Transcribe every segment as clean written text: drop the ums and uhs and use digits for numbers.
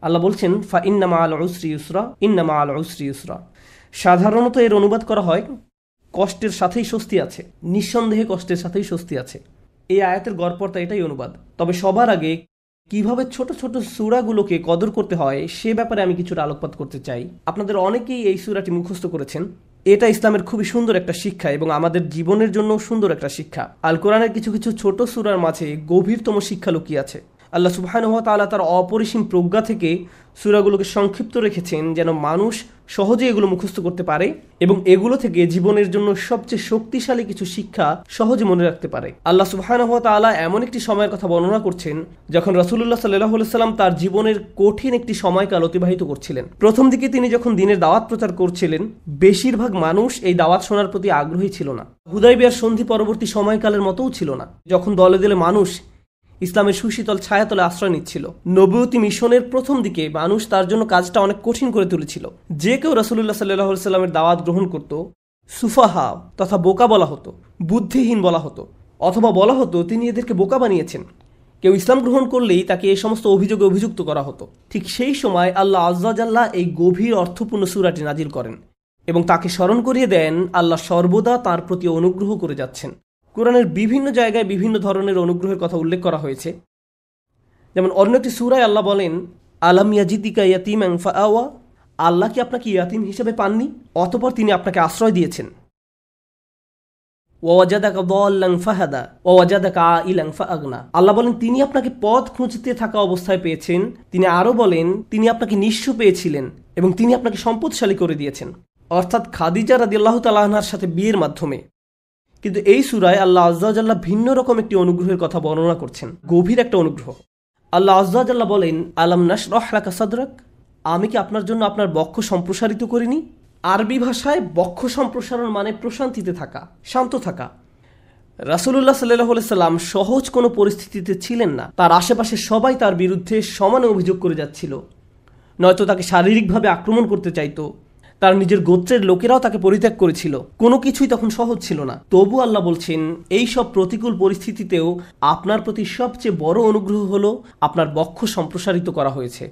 আল্লাহ বলছেন ফা ইন্না মাআল উসরি ইউসরা, ইন্না মাআল উসরি ইউসরা। সাধারণত এর অনুবাদ করা হয় কষ্টের সাথেই স্বস্তি আছে, নিঃসন্দেহে কষ্টের সাথেই স্বস্তি আছে। এই আয়াতের গড়পড়তা এটাই অনুবাদ। তবে সবার আগে কিভাবে ছোট ছোট সূরাগুলোকে কদর করতে হয় সে ব্যাপারে আমি কিছুটা আলোকপাত করতে চাই। আপনাদের অনেকেই এই সূরাটি মুখস্থ করেছেন। এটা ইসলামের খুবই সুন্দর একটা শিক্ষা এবং আমাদের জীবনের জন্য সুন্দর একটা শিক্ষা। আল কোরআনের কিছু কিছু ছোট সূরার মাঝে গভীরতম শিক্ষা লুকিয়ে আছে। আল্লাহ সুবহানাহু ওয়া তাআলা তার অপরিসীম প্রজ্ঞা থেকে সূরাগুলোকে সংক্ষিপ্ত রেখেছেন যেন মানুষ সহজে এগুলো মুখস্থ করতে পারে এবং এগুলো থেকে জীবনের জন্য সবচেয়ে শক্তিশালী কিছু শিক্ষা সহজে মনে রাখতে পারে। আল্লাহ সুবহানাহু ওয়া তাআলা এমন একটি সময়ের কথা বর্ণনা করছেন যখন রাসূলুল্লাহ সাল্লাল্লাহু আলাইহি সাল্লাম তার জীবনের কঠিন একটি সময়কাল অতিবাহিত করছিলেন। প্রথম দিকে তিনি যখন দ্বীনের দাওয়াত প্রচার করছিলেন, বেশিরভাগ মানুষ এই দাওয়াত শোনার প্রতি আগ্রহী ছিল না। হুদায়বিয়ার সন্ধি পরবর্তী সময়কালের মতোও ছিল না, যখন দলে দলে মানুষ ইসলামের সুশীতল ছায়াতলে আশ্রয় নিচ্ছিল। নবুয়তি মিশনের প্রথম দিকে মানুষ তার জন্য কাজটা অনেক কঠিন করে তুলেছিল। যে কেউ রাসূলুল্লাহ সাল্লাল্লাহু আলাইহি সাল্লামের দাওয়াত গ্রহণ করত, সুফাহা তথা বোকা বলা হতো, বুদ্ধিহীন বলা হতো, অথবা বলা হতো তিনি এদেরকে বোকা বানিয়েছেন। কেউ ইসলাম গ্রহণ করলেই তাকে এই সমস্ত অভিযোগে অভিযুক্ত করা হতো। ঠিক সেই সময় আল্লাহ আযজা ওয়া জাল্লা এই গভীর অর্থপূর্ণ সূরাটি নাজিল করেন এবং তাকে স্মরণ করিয়ে দেন আল্লাহ সর্বদা তার প্রতি অনুগ্রহ করে যাচ্ছেন। কোরআনের বিভিন্ন জায়গায় বিভিন্ন ধরনের অনুগ্রহের কথা উল্লেখ করা হয়েছে। যেমন অন্য একটি সূরায় আল্লাহ বলেন, আলাম ইয়াজিদিকা ইয়াতীমান ফাআওয়া, আল্লাহ কি আপনাকে ইয়াতীম হিসেবে পাননি, অতঃপর তিনি আপনাকে আশ্রয় দিয়েছেন। ওয়া ওয়াজাদাকা দাল্লান ফাহাদা ওয়া ওয়াজাদাকা আইলান ফাআগনা, আল্লাহ বলেন তিনি আপনাকে পথ খুঁজতে থাকা অবস্থায় পেয়েছেন। তিনি আরও বলেন তিনি আপনাকে নিঃস্ব পেয়েছিলেন এবং তিনি আপনাকে সম্পদশালী করে দিয়েছেন, অর্থাৎ খাদিজা রাদিয়াল্লাহু তাআলা আনহার সাথে বিয়ের মাধ্যমে। কিন্তু এই সূরায় আল্লাহ আযজা ওয়া জাল্লা ভিন্ন রকম একটি অনুগ্রহের কথা বর্ণনা করছেন, গভীর একটা অনুগ্রহ। আল্লাহ আযজা ওয়া জাল্লা বলেন, আলাম নাশরাহ লাকা সাদরাক, আমি কি আপনার জন্য আপনার বক্ষ সম্প্রসারিত করিনি। আরবি ভাষায় বক্ষ সম্প্রসারণ মানে প্রশান্তিতে থাকা, শান্ত থাকা। রাসূলুল্লাহ সাল্লাল্লাহু আলাইহি সাল্লাম সহজ কোনো পরিস্থিতিতে ছিলেন না। তার আশেপাশে সবাই তার বিরুদ্ধে সমানে অভিযোগ করে যাচ্ছিল, নয়তো তাকে শারীরিকভাবে আক্রমণ করতে চাইতো। তার নিজের গোত্রের লোকেরাও তাকে পরিত্যাগ করেছিল। কোনো কিছুই তখন সহজ ছিল না। তবু আল্লাহ বলছেন এই সব প্রতিকূল পরিস্থিতিতেও আপনার প্রতি সবচেয়ে বড় অনুগ্রহ হলো আপনার বক্ষ সম্প্রসারিত করা হয়েছে,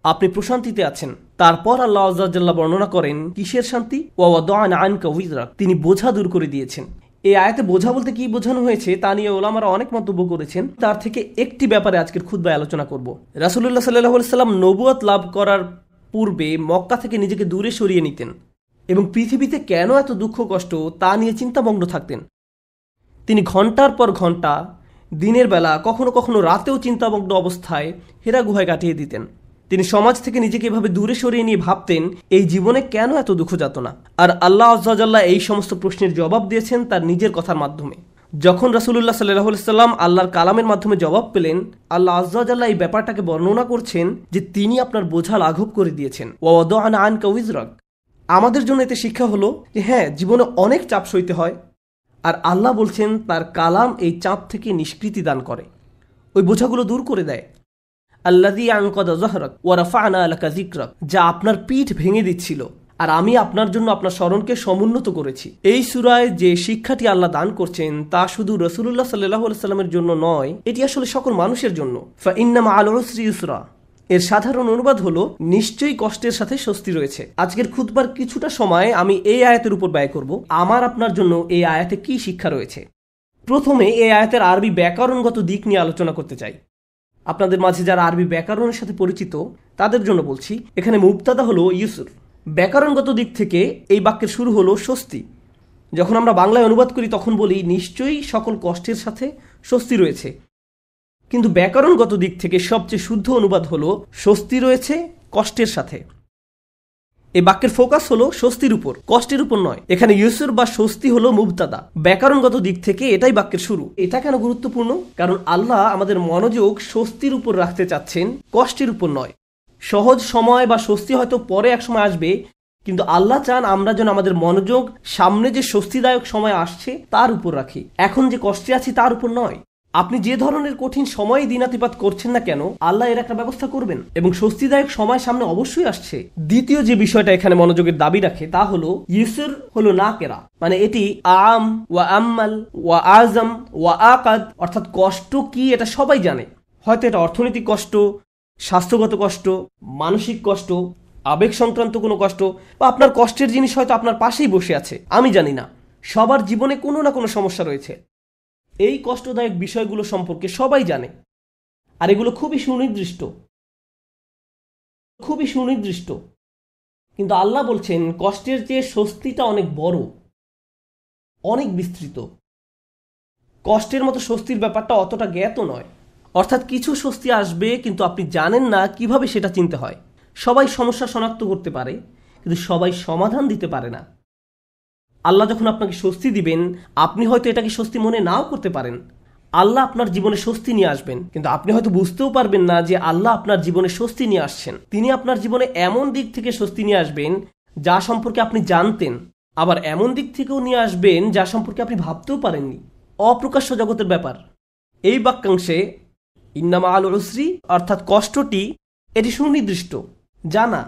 আপনি প্রশান্তিতে আছেন। তারপর আল্লাহ আযজা ওয়া জাল্লা বর্ণনা করেন কিসের শান্তি, ওয়া ওয়াদা'না আনকা উযরাক, তিনি বোঝা দূর করে দিয়েছেন। এই আয়াতে বোঝা বলতে কি বোঝানো হয়েছে তা নিয়ে ওলামারা অনেক মন্তব্য করেছেন। তার থেকে একটি ব্যাপারে আজকের খুতবায় আলোচনা করব। রাসূলুল্লাহ সাল্লাল্লাহু আলাইহি সাল্লাম নবুয়ত লাভ করার পূর্বে মক্কা থেকে নিজেকে দূরে সরিয়ে নিতেন এবং পৃথিবীতে কেন এত দুঃখ কষ্ট তা নিয়ে চিন্তামগ্ন থাকতেন। তিনি ঘন্টার পর ঘন্টা দিনের বেলা, কখনো কখনো রাতেও চিন্তামগ্ন অবস্থায় হেরা গুহায় কাটিয়ে দিতেন। তিনি সমাজ থেকে নিজেকে এভাবে দূরে সরিয়ে নিয়ে ভাবতেন এই জীবনে কেন এত দুঃখ যাতনা। আর আল্লাহ আযজা ওয়া জাল্লা এই সমস্ত প্রশ্নের জবাব দিয়েছেন তার নিজের কথার মাধ্যমে। যখন রাসূলুল্লাহ সাল্লাল্লাহু আলাইহি সাল্লাম আল্লাহর কালামের মাধ্যমে জবাব পেলেন, আল্লাহ আযজা ওয়া জাল্লা এই ব্যাপারটাকে বর্ণনা করছেন যে তিনি আপনার বোঝা লাঘব করে দিয়েছেন। ওয়া ওয়াদা'না আনকা উযরাক, আমাদের জন্য এতে শিক্ষা হলো যে হ্যাঁ, জীবনে অনেক চাপ সইতে হয়, আর আল্লাহ বলছেন তার কালাম এই চাপ থেকে নিষ্কৃতি দান করে, ওই বোঝাগুলো দূর করে দেয়। আল্লাযী আনকাযা যাহরাক ওয়া রাফা'না লাকা যিকরাক, যা আপনার পিঠ ভেঙে দিচ্ছিল আর আমি আপনার জন্য আপনার স্মরণকে সমুন্নত করেছি। এই সূরায় যে শিক্ষাটি আল্লাহ দান করছেন তা শুধু রাসূলুল্লাহ সাল্লাল্লাহু আলাইহি সাল্লামের জন্য নয়, এটি আসলে সকল মানুষের জন্য। ফা ইন্না মা'আল উসরি ইউসরা, এর সাধারণ অনুবাদ হলো নিশ্চয়ই কষ্টের সাথে স্বস্তি রয়েছে। আজকের খুতবার কিছুটা সময় আমি এই আয়াতের উপর ব্যয় করব। আমার আপনার জন্য এই আয়াতে কি শিক্ষা রয়েছে। প্রথমে এই আয়াতের আরবি ব্যাকরণগত দিক নিয়ে আলোচনা করতে চাই। আপনাদের মাঝে যারা আরবি ব্যাকরণের সাথে পরিচিত তাদের জন্য বলছি, এখানে মুবতাদা হলো ইউসর। ব্যাকরণগত দিক থেকে এই বাক্যের শুরু হলো স্বস্তি। যখন আমরা বাংলায় অনুবাদ করি তখন বলি নিশ্চয়ই সকল কষ্টের সাথে স্বস্তি রয়েছে, কিন্তু ব্যাকরণগত দিক থেকে সবচেয়ে শুদ্ধ অনুবাদ হলো স্বস্তি রয়েছে কষ্টের সাথে। এই বাক্যের ফোকাস হলো স্বস্তির উপর, কষ্টের উপর নয়। এখানে ইউসর বা স্বস্তি হলো মুবতাদা, ব্যাকরণগত দিক থেকে এটাই বাক্যের শুরু। এটা কেন গুরুত্বপূর্ণ? কারণ আল্লাহ আমাদের মনোযোগ স্বস্তির উপর রাখতে চাচ্ছেন, কষ্টের উপর নয়। সহজ সময় বা স্বস্তি হয়তো পরে এক সময় আসবে, কিন্তু আল্লাহ চান আমরা যেন আমাদের মনোযোগ সামনে যে স্বস্তিদায়ক সময় আসছে তার উপর রাখি, এখন যে কষ্টে আছি তার উপর নয়। আপনি যে ধরনের কঠিন সময় দিনাতিপাত করছেন না কেন, আল্লাহ এর একটা ব্যবস্থা করবেন এবং স্বস্তিদায়ক সময় সামনে অবশ্যই আসছে। দ্বিতীয় যে বিষয়টা এখানে মনোযোগের দাবি রাখে তা হলো ইউসর হলো নাকেরা, মানে এটি আম ওয়া আম্মাল ওয়া আজম ওয়া আকাদ, অর্থাৎ কষ্ট কি এটা সবাই জানে। হয়তো এটা অর্থনৈতিক কষ্ট, স্বাস্থ্যগত কষ্ট, মানসিক কষ্ট, আবেগ সংক্রান্ত কোনো কষ্ট, বা আপনার কষ্টের জিনিস হয়তো আপনার পাশেই বসে আছে, আমি জানি না। সবার জীবনে কোনো না কোনো সমস্যা রয়েছে। এই কষ্টদায়ক বিষয়গুলো সম্পর্কে সবাই জানে, আর এগুলো খুবই সুনির্দিষ্ট। কিন্তু আল্লাহ বলছেন কষ্টের চেয়ে স্বস্তিটা অনেক বড়, অনেক বিস্তৃত। কষ্টের মতো স্বস্তির ব্যাপারটা অতটা জ্ঞাত নয়। অর্থাৎ কিছু স্বস্তি আসবে, কিন্তু আপনি জানেন না কিভাবে সেটা চিনতে হয়। সবাই সমস্যা শনাক্ত করতে পারে, কিন্তু সবাই সমাধান দিতে পারে না। আল্লাহ যখন আপনাকে স্বস্তি দিবেন, আপনি হয়তো এটাকে স্বস্তি মনে নাও করতে পারেন। আল্লাহ আপনার জীবনে স্বস্তি নিয়ে আসবেন, কিন্তু আপনি হয়তো বুঝতেও পারবেন না যে আল্লাহ আপনার জীবনে স্বস্তি নিয়ে আসছেন। তিনি আপনার জীবনে এমন দিক থেকে স্বস্তি নিয়ে আসবেন যা সম্পর্কে আপনি জানতেন, আবার এমন দিক থেকেও নিয়ে আসবেন যা সম্পর্কে আপনি ভাবতেও পারেননি। অপ্রকাশ্য জগতের ব্যাপার। এই বাক্যাংশে ইন্না মাআল উসরি অর্থাৎ কষ্টটি, এটি সুনির্দিষ্ট, জানা।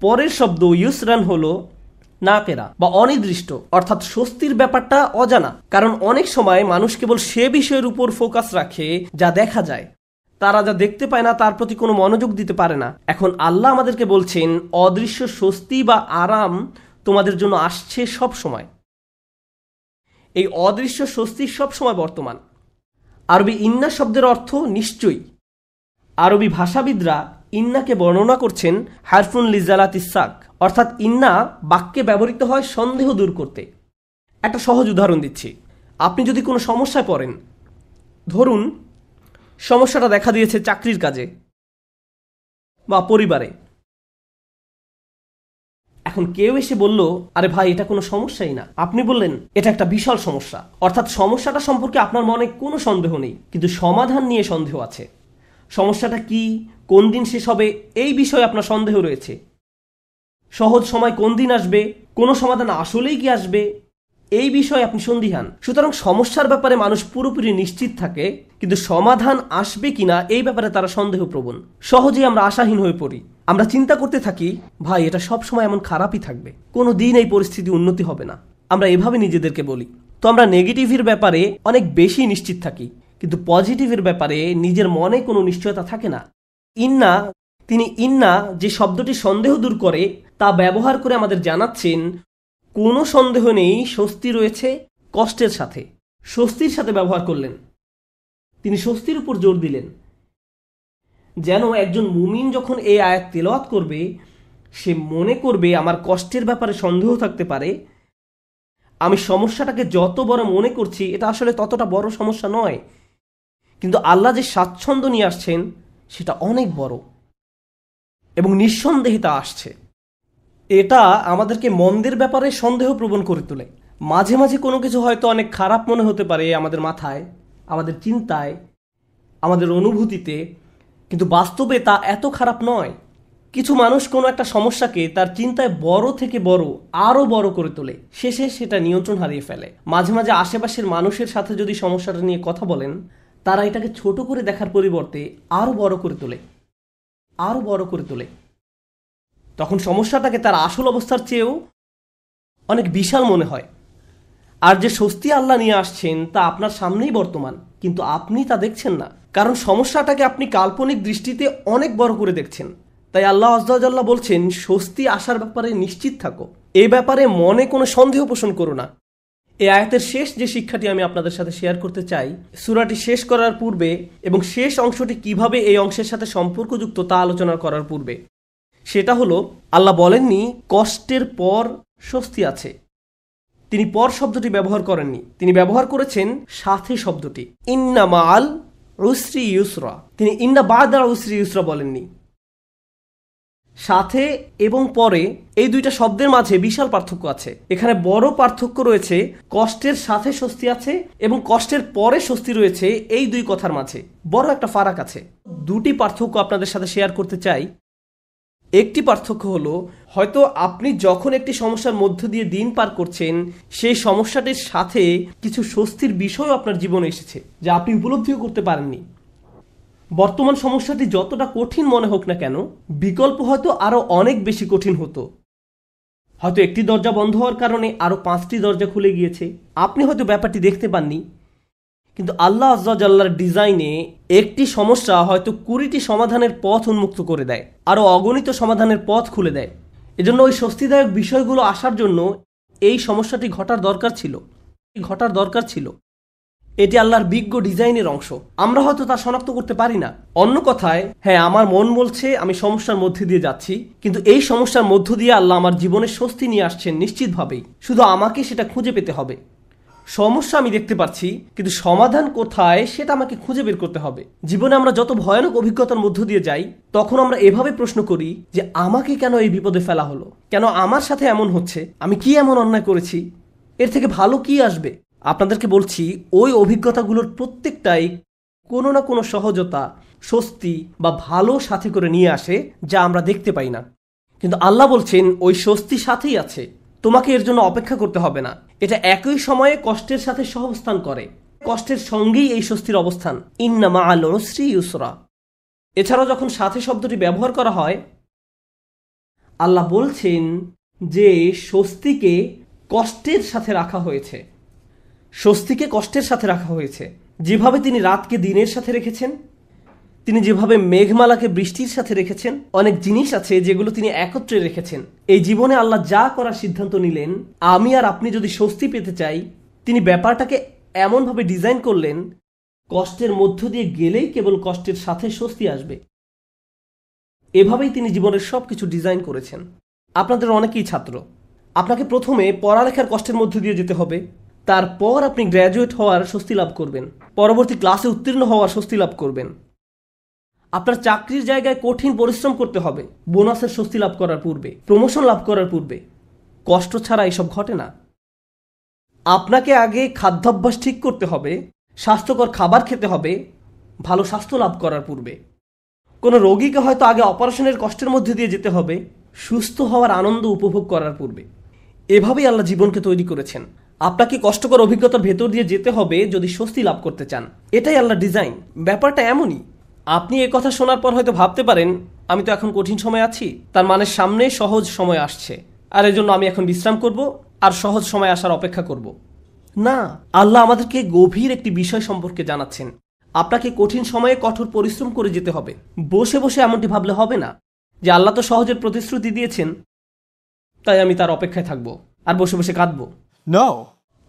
পরের শব্দ ইউসরান হলো নাকেরা বা অনির্দিষ্ট, অর্থাৎ স্বস্তির ব্যাপারটা অজানা। কারণ অনেক সময় মানুষ কেবল সে বিষয়ের উপর ফোকাস রাখে যা দেখা যায়। তারা যা দেখতে পায় না তার প্রতি কোনো মনোযোগ দিতে পারে না। এখন আল্লাহ আমাদেরকে বলছেন অদৃশ্য স্বস্তি বা আরাম তোমাদের জন্য আসছে সব সময়। এই অদৃশ্য স্বস্তি সব সময় বর্তমান। আরবি ইন্না শব্দের অর্থ নিশ্চয়ই। আরবি ভাষাবিদরা ইন্নাকে বর্ণনা করছেন হারফুন লিজালাত ইসাক, অর্থাৎ ইন্না বাক্যে ব্যবহৃত হয় সন্দেহ দূর করতে। একটা সহজ উদাহরণ দিচ্ছি। আপনি যদি কোনো সমস্যায় পড়েন, ধরুন সমস্যাটা দেখা দিয়েছে চাকরির কাজে বা পরিবারে। এখন কেউ এসে বলল, আরে ভাই এটা কোনো সমস্যাই না। আপনি বললেন এটা একটা বিশাল সমস্যা, অর্থাৎ সমস্যাটা সম্পর্কে আপনার মনে কোনো সন্দেহ নেই, কিন্তু সমাধান নিয়ে সন্দেহ আছে। সমস্যাটা কি, কোন দিন শেষ হবে, এই বিষয়ে আপনার সন্দেহ রয়েছে। সহজ সময় কোন দিন আসবে, কোনো সমাধান আসলেই কি আসবে, এই বিষয়ে আপনি সন্দিহান। সুতরাং সমস্যার ব্যাপারে মানুষ পুরোপুরি নিশ্চিত থাকে, কিন্তু সমাধান আসবে কিনা এই ব্যাপারে তারা সন্দেহপ্রবণ। সহজেই আমরা আশাহীন হয়ে পড়ি। আমরা চিন্তা করতে থাকি, ভাই এটা সব সময় এমন খারাপই থাকবে, কোনো দিন এই পরিস্থিতি উন্নতি হবে না। আমরা এভাবে নিজেদেরকে বলি। তো আমরা নেগেটিভের ব্যাপারে অনেক বেশি নিশ্চিত থাকি, কিন্তু পজিটিভের ব্যাপারে নিজের মনে কোনো নিশ্চয়তা থাকে না। তিনি ইন্না যে শব্দটি সন্দেহ দূর করে তা ব্যবহার করে আমাদের জানাচ্ছেন কোনো সন্দেহ নেই, স্বস্তি রয়েছে কষ্টের সাথে। স্বস্তির সাথে ব্যবহার করলেন, তিনি স্বস্তির উপর জোর দিলেন। যেন একজন মুমিন যখন এই আয়াত তেলাওয়াত করবে, সে মনে করবে আমার কষ্টের ব্যাপারে সন্দেহ থাকতে পারে, আমি সমস্যাটাকে যত বড় মনে করছি এটা আসলে ততটা বড় সমস্যা নয়, কিন্তু আল্লাহ যে স্বাচ্ছন্দ্য নিয়ে আসছেন সেটা অনেক বড় এবং নিঃসন্দেহে তা আসছে। এটা আমাদেরকে মন্দের ব্যাপারে সন্দেহ প্রবণ করে তোলে। মাঝে মাঝে কোনো কিছু হয়তো অনেক খারাপ মনে হতে পারে আমাদের মাথায়, আমাদের চিন্তায়, আমাদের অনুভূতিতে, কিন্তু বাস্তবে তা এত খারাপ নয়। কিছু মানুষ কোনো একটা সমস্যাকে তার চিন্তায় বড় থেকে বড়, আরও বড় করে তোলে, শেষে সেটা নিয়ন্ত্রণ হারিয়ে ফেলে। মাঝে মাঝে আশেপাশের মানুষের সাথে যদি সমস্যাটা নিয়ে কথা বলেন, তারা এটাকে ছোট করে দেখার পরিবর্তে আরও বড় করে তোলে। তখন সমস্যাটাকে তার আসল অবস্থার চেয়েও অনেক বিশাল মনে হয়। আর যে স্বস্তি আল্লাহ নিয়ে আসছেন তা আপনার সামনেই বর্তমান, কিন্তু আপনি তা দেখছেন না, কারণ সমস্যাটাকে আপনি কাল্পনিক দৃষ্টিতে অনেক বড় করে দেখছেন। তাই আল্লাহ আযজা ওয়া জাল্লা বলছেন স্বস্তি আসার ব্যাপারে নিশ্চিত থাকো, এ ব্যাপারে মনে কোনো সন্দেহ পোষণ করো না। এই আয়াতের শেষ যে শিক্ষাটি আমি আপনাদের সাথে শেয়ার করতে চাই, সূরাটি শেষ করার পূর্বে এবং শেষ অংশটি কিভাবে এই অংশের সাথে সম্পর্কযুক্ত তা আলোচনা করার পূর্বে, সেটা হলো আল্লাহ বলেননি কষ্টের পর স্বস্তি আছে। তিনি পর শব্দটি ব্যবহার করেননি, তিনি ব্যবহার করেছেন সাথে শব্দটি, ইন্না মাআল উসরি ইউসরা। তিনি ইন্না বা'দাল উসরি ইউসরা বলেননি। সাথে এবং পরে এই দুইটা শব্দের মাঝে বিশাল পার্থক্য আছে। এখানে বড় পার্থক্য রয়েছে কষ্টের সাথে স্বস্তি আছে এবং কষ্টের পরে স্বস্তি রয়েছে, এই দুই কথার মাঝে বড় একটা ফারাক আছে। দুটি পার্থক্য আপনাদের সাথে শেয়ার করতে চাই। একটি পার্থক্য হলো, হয়তো আপনি যখন একটি সমস্যার মধ্য দিয়ে দিন পার করছেন, সেই সমস্যাটির সাথে কিছু স্বস্তির বিষয় আপনার জীবনে এসেছে যা আপনি উপলব্ধিও করতে পারেননি। বর্তমান সমস্যাটি যতটা কঠিন মনে হোক না কেন, বিকল্প হয়তো আরো অনেক বেশি কঠিন হতো। হয়তো একটি দরজা বন্ধ হওয়ার কারণে আরো 5টি দরজা খুলে গিয়েছে। আপনি হয়তো ব্যাপারটি দেখতে পাননি, কিন্তু আল্লাহ আজ্জা ওয়া জাল্লার ডিজাইনে একটি সমস্যা হয়তো 20টি সমাধানের পথ উন্মুক্ত করে দেয়, আরও অগণিত সমাধানের পথ খুলে দেয়। এজন্য ওই স্বস্তিদায়ক বিষয়গুলো আসার জন্য এই সমস্যাটি ঘটার দরকার ছিল। এটি আল্লাহর বিজ্ঞ ডিজাইনের অংশ। আমরা হয়তো তা শনাক্ত করতে পারি না। অন্য কথায়, হ্যাঁ, আমার মন বলছে আমি সমস্যার মধ্যে দিয়ে যাচ্ছি, কিন্তু এই সমস্যার মধ্য দিয়ে আল্লাহ আমার জীবনে স্বস্তি নিয়ে আসছেন নিশ্চিতভাবেই। শুধু আমাকে সেটা খুঁজে পেতে হবে। সমস্যা আমি দেখতে পাচ্ছি, কিন্তু সমাধান কোথায় সেটা আমাকে খুঁজে বের করতে হবে। জীবনে আমরা যত ভয়ানক অভিজ্ঞতার মধ্য দিয়ে যাই, তখন আমরা এভাবে প্রশ্ন করি যে আমাকে কেন এই বিপদে ফেলা হলো, কেন আমার সাথে এমন হচ্ছে, আমি কি এমন অন্যায় করেছি, এর থেকে ভালো কি আসবে। আপনাদেরকে বলছি, ওই অভিজ্ঞতাগুলোর প্রত্যেকটাই কোনো না কোনো সহজতা, স্বস্তি বা ভালো সাথে করে নিয়ে আসে, যা আমরা দেখতে পাই না। কিন্তু আল্লাহ বলছেন ওই স্বস্তি সাথেই আছে, তোমাকে এর জন্য অপেক্ষা করতে হবে না। এটা একই সময়ে কষ্টের সাথে সহাবস্থান করে, কষ্টের সঙ্গেই এই স্বস্তির অবস্থান। ইন্না মাআল উসরি ইউসরা। এছাড়াও যখন সাথে শব্দটি ব্যবহার করা হয়, আল্লাহ বলছেন যে স্বস্তিকে কষ্টের সাথে রাখা হয়েছে। স্বস্তিকে কষ্টের সাথে রাখা হয়েছে। যেভাবে তিনি রাতকে দিনের সাথে রেখেছেন, তিনি যেভাবে মেঘমালাকে বৃষ্টির সাথে রেখেছেন, অনেক জিনিস আছে যেগুলো তিনি একত্রে রেখেছেন। এই জীবনে আল্লাহ যা করার সিদ্ধান্ত নিলেন, আমি আর আপনি যদি স্বস্তি পেতে চাই, তিনি ব্যাপারটাকে এমনভাবে ডিজাইন করলেন, কষ্টের মধ্য দিয়ে গেলেই কেবল কষ্টের সাথে স্বস্তি আসবে। এভাবেই তিনি জীবনের সবকিছু ডিজাইন করেছেন। আপনাদের অনেকেই ছাত্র, আপনাকে প্রথমে পড়ালেখার কষ্টের মধ্য দিয়ে যেতে হবে, তারপর আপনি গ্র্যাজুয়েট হওয়ার স্বস্তি লাভ করবেন, পরবর্তী ক্লাসে উত্তীর্ণ হওয়ার স্বস্তি লাভ করবেন। আপনার চাকরির জায়গায় কঠিন পরিশ্রম করতে হবে বোনাসের স্বস্তি লাভ করার পূর্বে, প্রমোশন লাভ করার পূর্বে। কষ্ট ছাড়া এসব ঘটে না। আপনাকে আগে খাদ্যাভ্যাস ঠিক করতে হবে, স্বাস্থ্যকর খাবার খেতে হবে ভালো স্বাস্থ্য লাভ করার পূর্বে। কোনো রোগীকে হয়তো আগে অপারেশনের কষ্টের মধ্যে দিয়ে যেতে হবে সুস্থ হওয়ার আনন্দ উপভোগ করার পূর্বে। এভাবেই আল্লাহ জীবনকে তৈরি করেছেন। আপনাকে কষ্টকর অভিজ্ঞতার ভেতর দিয়ে যেতে হবে যদি স্বস্তি লাভ করতে চান। এটাই আল্লাহ ডিজাইন। ব্যাপারটা এমনই। আপনি এ কথা শোনার পর হয়তো ভাবতে পারেন, আমি তো এখন কঠিন সময় আছি, তার মানে সামনে সহজ সময় আসছে, আর এজন্য আমি এখন বিশ্রাম করব আর সহজ সময় আসার অপেক্ষা করব। না, আল্লাহ আমাদেরকে গভীর একটি বিষয় সম্পর্কে জানাচ্ছেন। আপনাকে কঠিন সময়ে কঠোর পরিশ্রম করে যেতে হবে। বসে বসে এমনটি ভাবলে হবে না যে আল্লাহ তো সহজের প্রতিশ্রুতি দিয়েছেন, তাই আমি তার অপেক্ষায় থাকবো আর বসে বসে কাঁদবো। No.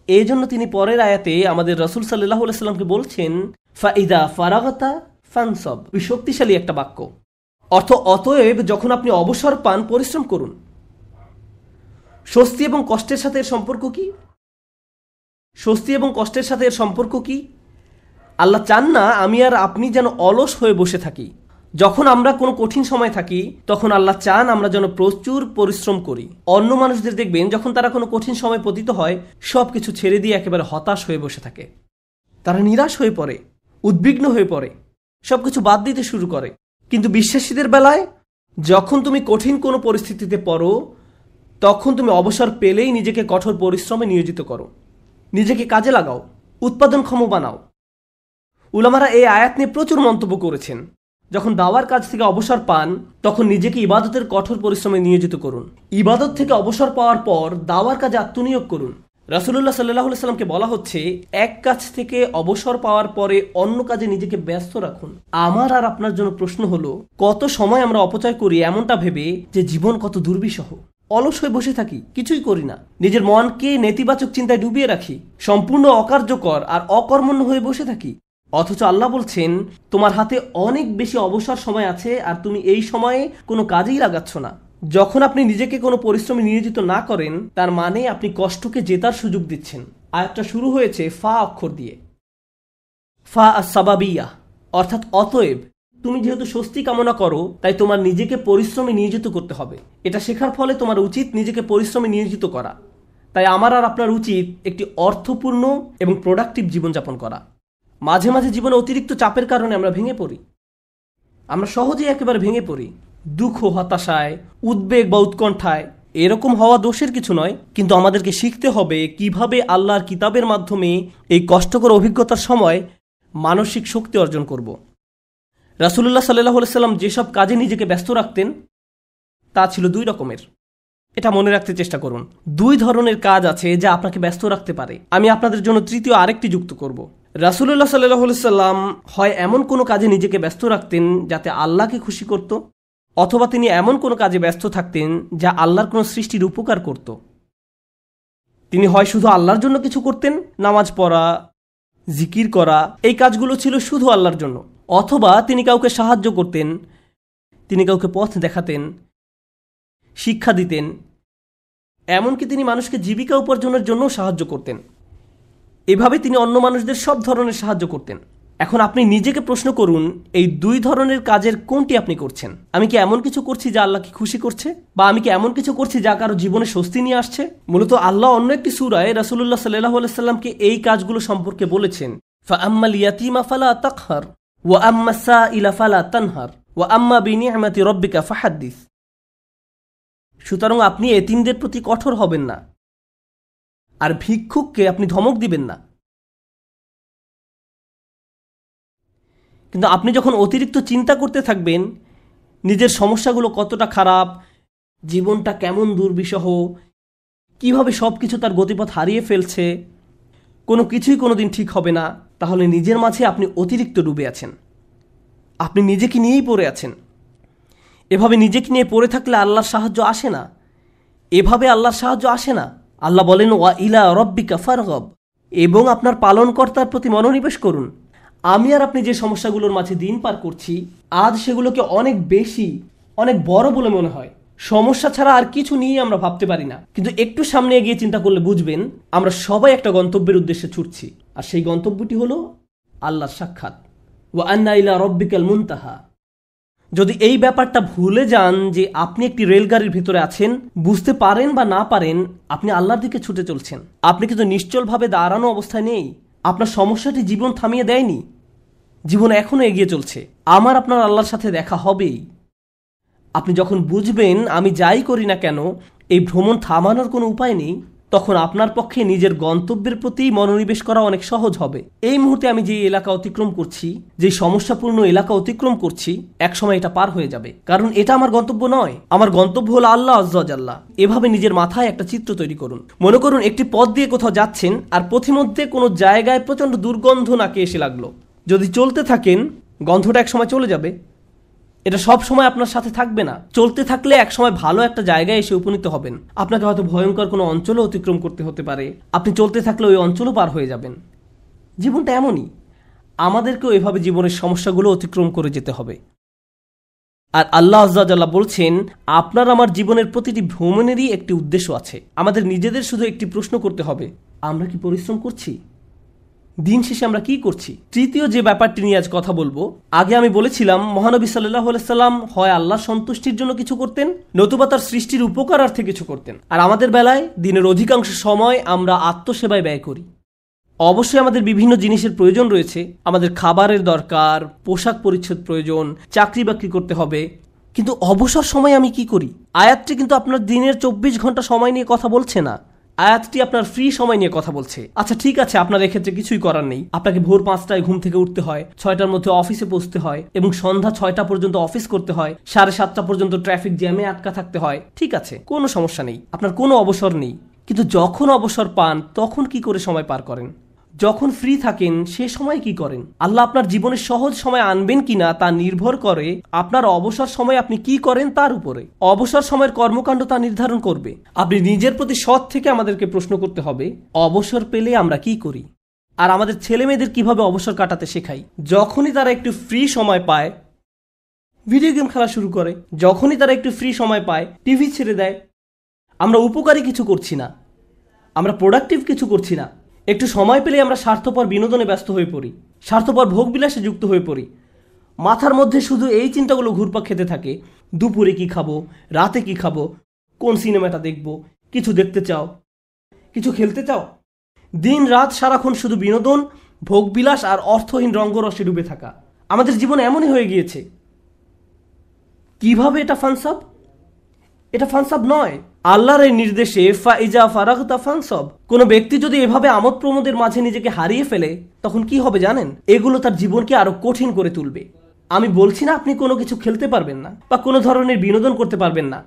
এই জন্য তিনি পরের আয়াতে আমাদের রাসূল সাল্লাল্লাহু আলাইহি সাল্লামকে বলছেন, ফাইদা ফারাগতা ফানসব। শক্তিশালী একটা বাক্য। অর্থ, অতএব যখন আপনি অবসর পান পরিশ্রম করুন। স্বস্তি এবং কষ্টের সাথে এর সম্পর্ক কি? স্বস্তি এবং কষ্টের সাথে এর সম্পর্ক কি? আল্লাহ চান না আমি আর আপনি যেন অলস হয়ে বসে থাকি। যখন আমরা কোনো কঠিন সময় থাকি, তখন আল্লাহ চান আমরা যেন প্রচুর পরিশ্রম করি। অন্য মানুষদের দেখবেন যখন তারা কোনো কঠিন সময় পতিত হয়, সবকিছু ছেড়ে দিয়ে একেবারে হতাশ হয়ে বসে থাকে। তারা নিরাশ হয়ে পড়ে, উদ্বিগ্ন হয়ে পড়ে, সবকিছু বাদ দিতে শুরু করে। কিন্তু বিশ্বাসীদের বেলায় যখন তুমি কঠিন কোনো পরিস্থিতিতে পড়ো, তখন তুমি অবসর পেলেই নিজেকে কঠোর পরিশ্রমে নিয়োজিত করো, নিজেকে কাজে লাগাও, উৎপাদনক্ষম বানাও। উলামারা এই আয়াত নিয়ে প্রচুর মন্তব্য করেছেন। যখন দাওয়ার কাজ থেকে অবসর পান, তখন নিজেকে ইবাদতের কঠোর পরিশ্রমে নিয়োজিত করুন। ইবাদত থেকে অবসর পাওয়ার পর দাওয়ার কাজে আত্মনিয়োগ করুন। রাসূলুল্লাহ সাল্লাল্লাহু আলাইহি সাল্লামকে বলা হচ্ছে, এক কাজ থেকে অবসর পাওয়ার পরে অন্য কাজে নিজেকে ব্যস্ত রাখুন। আমার আর আপনার জন্য প্রশ্ন হলো, কত সময় আমরা অপচয় করি এমনটা ভেবে যে জীবন কত দুর্বিষহ। অলস হয়ে বসে থাকি, কিছুই করি না, নিজের মনকে নেতিবাচক চিন্তায় ডুবিয়ে রাখি, সম্পূর্ণ অকার্যকর আর অকর্মণ্য হয়ে বসে থাকি। অথচ আল্লাহ বলছেন, তোমার হাতে অনেক বেশি অবসর সময় আছে আর তুমি এই সময়ে কোনো কাজেই লাগাচ্ছ না। যখন আপনি নিজেকে কোনো পরিশ্রমে নিয়োজিত না করেন, তার মানে আপনি কষ্টকে জেতার সুযোগ দিচ্ছেন। আয়াতটা শুরু হয়েছে ফা অক্ষর দিয়ে, ফা আস-সাবাবিয়া, অর্থাৎ অতএব। তুমি যেহেতু স্বস্তি কামনা করো, তাই তোমার নিজেকে পরিশ্রমে নিয়োজিত করতে হবে। এটা শেখার ফলে তোমার উচিত নিজেকে পরিশ্রমে নিয়োজিত করা। তাই আমার আর আপনার উচিত একটি অর্থপূর্ণ এবং প্রোডাক্টিভ জীবনযাপন করা। মাঝে মাঝে জীবনে অতিরিক্ত চাপের কারণে আমরা ভেঙে পড়ি। আমরা সহজেই একেবারে ভেঙে পড়ি, দুঃখ, হতাশায়, উদ্বেগ বা উৎকণ্ঠায়। এরকম হওয়া দোষের কিছু নয়, কিন্তু আমাদেরকে শিখতে হবে কিভাবে আল্লাহর কিতাবের মাধ্যমে এই কষ্টকর অভিজ্ঞতার সময় মানসিক শক্তি অর্জন করব। রাসূলুল্লাহ সাল্লাল্লাহু আলাইহি সাল্লাম যেসব কাজে নিজেকে ব্যস্ত রাখতেন তা ছিল দুই রকমের। এটা মনে রাখতে চেষ্টা করুন। দুই ধরনের কাজ আছে যা আপনাকে ব্যস্ত রাখতে পারে। আমি আপনাদের জন্য তৃতীয় আরেকটি যুক্ত করব। রাসূলুল্লাহ সাল্লাল্লাহু আলাইহি সাল্লাম হয় এমন কোনো কাজে নিজেকে ব্যস্ত রাখতেন যাতে আল্লাহকে খুশি করত, অথবা তিনি এমন কোনো কাজে ব্যস্ত থাকতেন যা আল্লাহর কোনো সৃষ্টির উপকার করত। তিনি হয় শুধু আল্লাহর জন্য কিছু করতেন, নামাজ পড়া, জিকির করা, এই কাজগুলো ছিল শুধু আল্লাহর জন্য, অথবা তিনি কাউকে সাহায্য করতেন, তিনি কাউকে পথ দেখাতেন, শিক্ষা দিতেন, এমনকি তিনি মানুষকে জীবিকা উপার্জনের জন্য সাহায্য করতেন। এভাবে তিনি অন্য মানুষদের সব ধরনের সাহায্য করতেন। এখন আপনি নিজেকে প্রশ্ন করুন, এই দুই ধরনের কাজের কোনটি আপনি করছেন? আমি কি এমন কিছু করছি যা আল্লাহকে খুশি করছে, বা আমি কি এমন কিছু করছি যা কারো জীবনে স্বস্তি নিয়ে আসছে? মূলত আল্লাহ অন্য একটি সূরায় রাসূলুল্লাহ সাল্লাল্লাহু আলাইহি সাল্লামকে এই কাজগুলো সম্পর্কে বলেছেন, ফাআম্মাল ইয়াতীমা ফালা তাকহার ওয়া আম্মাস সাইলা ফালা তানহার ওয়া আম্মা বিনি'মাতি রাব্বিকা ফাহাদ্দিস। সুতরাং আপনি এতিমদের প্রতি কঠোর হবেন না, আর ভিক্ষুককে আপনি ধমক দিবেন না। কিন্তু আপনি যখন অতিরিক্ত চিন্তা করতে থাকবেন নিজের সমস্যাগুলো কতটা খারাপ, জীবনটা কেমন দুর্বিষহ, কিভাবে সব কিছু তার গতিপথ হারিয়ে ফেলছে, কোনো কিছুই কোনোদিন ঠিক হবে না, তাহলে নিজের মাঝে আপনি অতিরিক্ত ডুবে আছেন, আপনি নিজেকে নিয়েই পড়ে আছেন। এভাবে নিজেকে নিয়ে পড়ে থাকলে আল্লাহর সাহায্য আসে না, এভাবে আল্লাহর সাহায্য আসে না। আল্লাহ বলেন, ওয়া ইলা রব্বিকা ফারগব, এবং আপনার পালনকর্তার প্রতি মনোনিবেশ করুন। আমি আর আপনি যে সমস্যাগুলোর মাঝে দিন পার করছি, আজ সেগুলোকে অনেক বেশি, অনেক বড় বলে মনে হয়। সমস্যা ছাড়া আর কিছু নিয়ে আমরা ভাবতে পারি না, কিন্তু একটু সামনে এগিয়ে চিন্তা করলে বুঝবেন আমরা সবাই একটা গন্তব্যের উদ্দেশ্যে ছুটছি, আর সেই গন্তব্যটি হলো আল্লাহর সাক্ষাৎ। ওয়া আন্না ইলা রব্বিকাল মুনতাহা। যদি এই ব্যাপারটা ভুলে যান যে আপনি একটি রেলগাড়ির ভিতরে আছেন, বুঝতে পারেন বা না পারেন আপনি আল্লাহর দিকে ছুটে চলছেন, আপনি কিন্তু নিশ্চলভাবে দাঁড়ানো অবস্থায় নেই। আপনার সমস্যাটি জীবন থামিয়ে দেয়নি, জীবন এখনো এগিয়ে চলছে। আমার আপনার আল্লাহর সাথে দেখা হবেই। আপনি যখন বুঝবেন আমি যাই করি না কেন এই ভ্রমণ থামানোর কোনো উপায় নেই, তখন আপনার পক্ষে নিজের গন্তব্যের প্রতি মনোনিবেশ করা অনেক সহজ হবে। এই মুহূর্তে আমি যে এলাকা অতিক্রম করছি, যে সমস্যাপূর্ণ এলাকা অতিক্রম করছি, একসময় এটা পার হয়ে যাবে, কারণ এটা আমার গন্তব্য নয়। আমার গন্তব্য হলো আল্লাহ আজ্জা ওয়া জাল্লা। এভাবে নিজের মাথায় একটা চিত্র তৈরি করুন। মনে করুন একটি পথ দিয়ে কোথাও যাচ্ছেন, আর পথিমধ্যে কোনো জায়গায় প্রচণ্ড দুর্গন্ধ নাকে এসে লাগলো। যদি চলতে থাকেন গন্ধটা একসময় চলে যাবে, এটা সব সময় আপনার সাথে থাকবে না। চলতে থাকলে একসময় ভালো একটা জায়গায় এসে উপনীত হবেন। আপনাকে হয়তো ভয়ঙ্কর কোনো অঞ্চলও অতিক্রম করতে হতে পারে, আপনি চলতে থাকলে ওই অঞ্চলও পার হয়ে যাবেন। জীবনটা এমনই, আমাদেরকেও এভাবে জীবনের সমস্যাগুলো অতিক্রম করে যেতে হবে। আর আল্লাহ আজ্জা ওয়া জাল্লা বলছেন, আপনার আমার জীবনের প্রতিটি ভ্রমণেরই একটি উদ্দেশ্য আছে। আমাদের নিজেদের শুধু একটি প্রশ্ন করতে হবে, আমরা কি পরিশ্রম করছি? দিন শেষে আমরা কি করছি? তৃতীয় যে ব্যাপারটি নিয়ে আজ কথা বলবো, আগে আমি বলেছিলাম মহানবী সাল্লাল্লাহু আলাইহি সাল্লাম হয় আল্লাহর সন্তুষ্টির জন্য কিছু করতেন, নতুবা তার সৃষ্টির উপকারার্থে কিছু করতেন। আর আমাদের বেলায় দিনের অধিকাংশ সময় আমরা আত্মসেবায় ব্যয় করি। অবশ্যই আমাদের বিভিন্ন জিনিসের প্রয়োজন রয়েছে, আমাদের খাবারের দরকার, পোশাক পরিচ্ছদ প্রয়োজন, চাকরি বাকরি করতে হবে, কিন্তু অবসর সময় আমি কি করি? আয়াতটি কিন্তু আপনার দিনের 24 ঘন্টা সময় নিয়ে কথা বলছে না, আয়াতটি আপনার ফ্রি সময় নিয়ে কথা বলছে। আচ্ছা ঠিক আছে, আপনার এক্ষেত্রে কিছুই করার নেই, আপনাকে ভোর 5টায় ঘুম থেকে উঠতে হয়, 6টার মধ্যে অফিসে পৌঁছতে হয়, এবং সন্ধ্যা 6টা পর্যন্ত অফিস করতে হয়, 7:30 পর্যন্ত ট্রাফিক জ্যামে আটকা থাকতে হয়। ঠিক আছে, কোনো সমস্যা নেই, আপনার কোনো অবসর নেই। কিন্তু যখন অবসর পান তখন কি করে সময় পার করেন? যখন ফ্রি থাকেন সে সময় কি করেন? আল্লাহ আপনার জীবনে সহজ সময় আনবেন কিনা তা নির্ভর করে আপনার অবসর সময় আপনি কি করেন তার উপরে। অবসর সময়ের কর্মকাণ্ড তা নির্ধারণ করবে। আপনি নিজের প্রতি সৎ থেকে আমাদেরকে প্রশ্ন করতে হবে, অবসর পেলে আমরা কি করি? আর আমাদের ছেলে মেয়েদের কিভাবে অবসর কাটাতে শেখাই? যখনই তারা একটু ফ্রি সময় পায় ভিডিও গেম খেলা শুরু করে, যখনই তারা একটু ফ্রি সময় পায় টিভি ছেড়ে দেয়। আমরা উপকারী কিছু করছি না, আমরা প্রোডাক্টিভ কিছু করছি না। একটু সময় পেলে আমরা স্বার্থপর বিনোদনে ব্যস্ত হয়ে পড়ি, স্বার্থপর ভোগবিলাসে যুক্ত হয়ে পড়ি। মাথার মধ্যে শুধু এই চিন্তাগুলো ঘুরপাক খেতে থাকে, দুপুরে কি খাবো, রাতে কি খাবো, কোন সিনেমাটা দেখবো, কিছু দেখতে চাও, কিছু খেলতে চাও। দিন রাত সারাক্ষণ শুধু বিনোদন, ভোগবিলাস আর অর্থহীন রঙ্গরসে ডুবে থাকা। আমাদের জীবন এমনই হয়ে গিয়েছে। কিভাবে এটা ফানসাব? এটা ফানসাব নয়, আল্লাহর এই নির্দেশে ফাইজা ফারাগতা ফানসাব। কোন ব্যক্তি যদি এভাবে আমোদ প্রমোদের মাঝে নিজেকে হারিয়ে ফেলে তখন কি হবে জানেন? এগুলো তার জীবনকে আরো কঠিন করে তুলবে। আমি বলছি না আপনি কোনো কিছু খেলতে পারবেন না বা কোনো ধরনের বিনোদন করতে পারবেন না।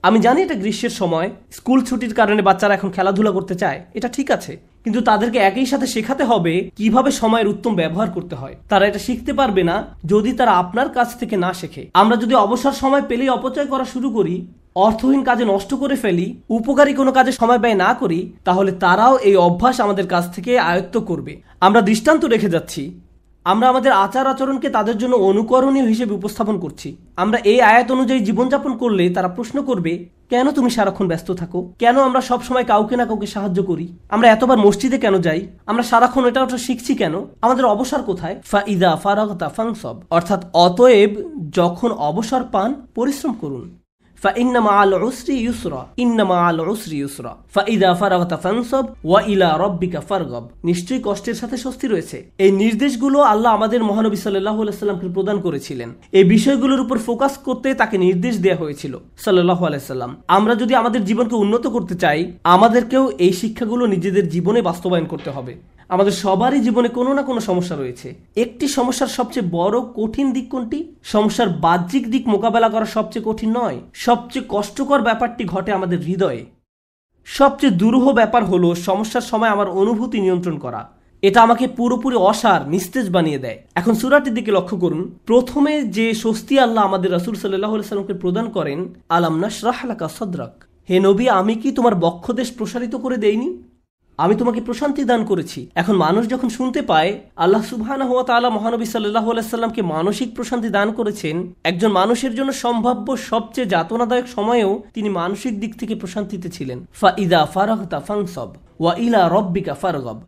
আমি জানি এটা গ্রীষ্মের সময়, স্কুল ছুটির কারণে বাচ্চারা এখন খেলাধুলা করতে চায়, এটা ঠিক আছে, কিন্তু তাদেরকে একই সাথে শেখাতে হবে কিভাবে সময়ের উত্তম ব্যবহার করতে হয়। তারা এটা শিখতে পারবে না যদি তারা আপনার কাছ থেকে না শেখে। আমরা যদি অবসর সময় পেলেই অপচয় করা শুরু করি, অর্থহীন কাজে নষ্ট করে ফেলি, উপকারী কোনো কাজে সময় ব্যয় না করি, তাহলে তারাও এই অভ্যাস আমাদের কাছ থেকে আয়ত্ত করবে। আমরা দৃষ্টান্ত রেখে যাচ্ছি, আমরা আমাদের আচার আচরণকে তাদের জন্য অনুকরণীয় হিসেবে উপস্থাপন করছি। আমরা এই আয়াত অনুযায়ী জীবনযাপন করলে তারা প্রশ্ন করবে, কেন তুমি সারাক্ষণ ব্যস্ত থাকো? কেন আমরা সব সময় কাউকে না কাউকে সাহায্য করি? আমরা এতবার মসজিদে কেন যাই? আমরা সারাক্ষণ এটা ওটা শিখছি কেন? আমাদের অবসর কোথায়? ফাইদা ফারাগতা ফানসব, অর্থাৎ অতএব যখন অবসর পান পরিশ্রম করুন। فإن مع العسر يسرا إن مع العسر يسرا فإذا فرغت فانصب وإلى ربك فارغب। নিশ্চয়ই কষ্টের সাথে স্বস্তি রয়েছে। এই নির্দেশগুলো আল্লাহ আমাদের মহানবী সাল্লাল্লাহু আলাইহি সাল্লামকে প্রদান করেছিলেন। এই বিষয়গুলোর উপর ফোকাস করতে তাকে নির্দেশ দেওয়া হয়েছিল সাল্লাল্লাহু আলাইহি সাল্লাম। আমরা যদি আমাদের জীবনকে উন্নত করতে চাই, আমাদেরকেও এই শিক্ষাগুলো নিজেদের জীবনে বাস্তবায়ন করতে হবে। আমাদের সবারই জীবনে কোনো না কোনো সমস্যা রয়েছে। একটি সমস্যার সবচেয়ে বড় কঠিন দিক কোনটি? সমস্যার বাহ্যিক দিক মোকাবেলা করা সবচেয়ে কঠিন নয়, সবচেয়ে কষ্টকর ব্যাপারটি ঘটে আমাদের হৃদয়ে। সবচেয়ে দুরূহ ব্যাপার হলো সমস্যার সময় আমার অনুভূতি নিয়ন্ত্রণ করা। এটা আমাকে পুরোপুরি অসার, নিস্তেজ বানিয়ে দেয়। এখন সূরাটির দিকে লক্ষ্য করুন। প্রথমে যে স্বস্তি আল্লাহ আমাদের রাসূল সাল্লাল্লাহু আলাইহি সাল্লামকে প্রদান করেন, আলাম নাশরাহ লাকা সাদরাক, হে নবী, আমি কি তোমার বক্ষদেশ প্রসারিত করে দেইনি? আমি তোমাকে প্রশান্তি দান করেছি। এখন মানুষ যখন শুনতে পায় আল্লাহ সুবহানাহু ওয়া তাআলা মহানবী সাল্লাল্লাহু আলাইহি সাল্লামকে মানসিক প্রশান্তি দান করেছেন, একজন মানুষের জন্য সম্ভাব্য সবচেয়ে যাতনাদায়ক সময়েও তিনি মানসিক দিক থেকে প্রশান্তিতে ছিলেন। ফাইদা ফারাগতা ফানসব ওয়া ইলা রাব্বিকা ফারগব,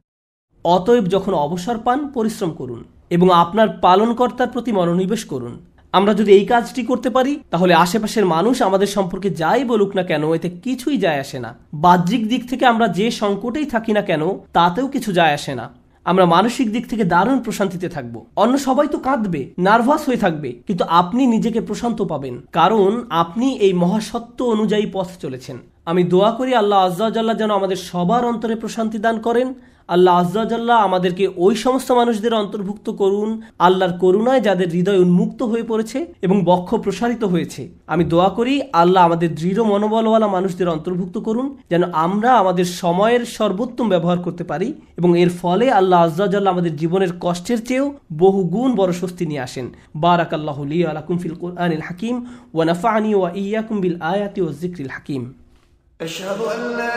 অতএব যখন অবসর পান পরিশ্রম করুন এবং আপনার পালনকর্তার প্রতি মনোনিবেশ করুন। আমরা যদি এই কাজটি করতে পারি, তাহলে আশেপাশের মানুষ আমাদের সম্পর্কে যাই বলুক না কেন, এতে কিছুই যায় আসে না। বাহ্যিক দিক থেকে আমরা যে সংকটেই থাকি না কেন, তাতেও কিছু যায় আসে না। আমরা মানসিক দিক থেকে দারুণ প্রশান্তিতে থাকবো। অন্য সবাই তো কাঁদবে, নার্ভাস হয়ে থাকবে, কিন্তু আপনি নিজেকে প্রশান্ত পাবেন, কারণ আপনি এই মহাসত্য অনুযায়ী পথ চলেছেন। আমি দোয়া করি আল্লাহ আজ্জা ওয়া জাল্লা যেন আমাদের সবার অন্তরে প্রশান্তি দান করেন। আল্লাহ আজ্জা ওয়া জাল্লা আমাদেরকে ওই সমস্ত মানুষদের অন্তর্ভুক্ত করুন আল্লাহর করুণায় যাদের হৃদয় উন্মুক্ত হয়ে পড়েছে এবং বক্ষ প্রসারিত হয়েছে। আমি দোয়া করি আল্লাহ আমাদের দৃঢ় মনোবলওয়ালা মানুষদের অন্তর্ভুক্ত করুন, যেন আমরা আমাদের সময়ের সর্বোত্তম ব্যবহার করতে পারি এবং এর ফলে আল্লাহ আজ্জা ওয়া জাল্লা আমাদের জীবনের কষ্টের চেয়েও বহু গুণ বড় স্বস্তি নিয়ে আসেন। বারাকাল্লাহু লি ওয়া লাকুম ফিল কুরআনিল হাকিম ওয়া নাফা'নি ওয়া ইয়্যাকুম বিল আয়াতি ওয়াজ যিকরিল হাকিম। আশহাদু আল্লা